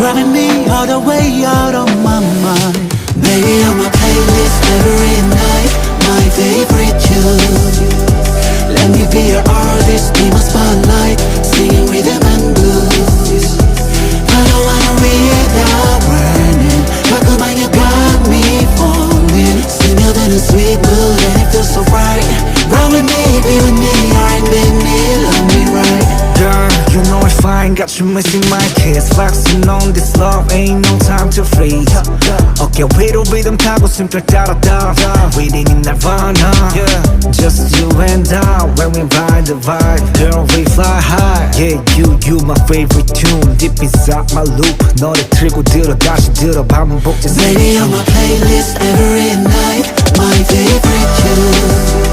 driving me all the way out of my mind. Baby, on my playlist every night, my favorite tune. Let me be your artist, be my spotlight, singing rhythm and blues. I don't wanna read out burning, 자꾸만 you got me falling. 스며드는 sweet mood and it feels so right. Run with me, be with me, R&B me, love me right. Girl, you know it's fine, got you missing my kiss. Flexing on this love, ain't no time to freeze. 어깨 위로 리듬 타고 숨결 따라다 Waiting in Nirvana, yeah. Just you and I, when we ride the vibe. Girl, we fly high, yeah, you my favorite tune. Deep inside my loop, 너를 틀고 들어 다시 들어 반복돼서 Baby, on my playlist every night, my favorite tune.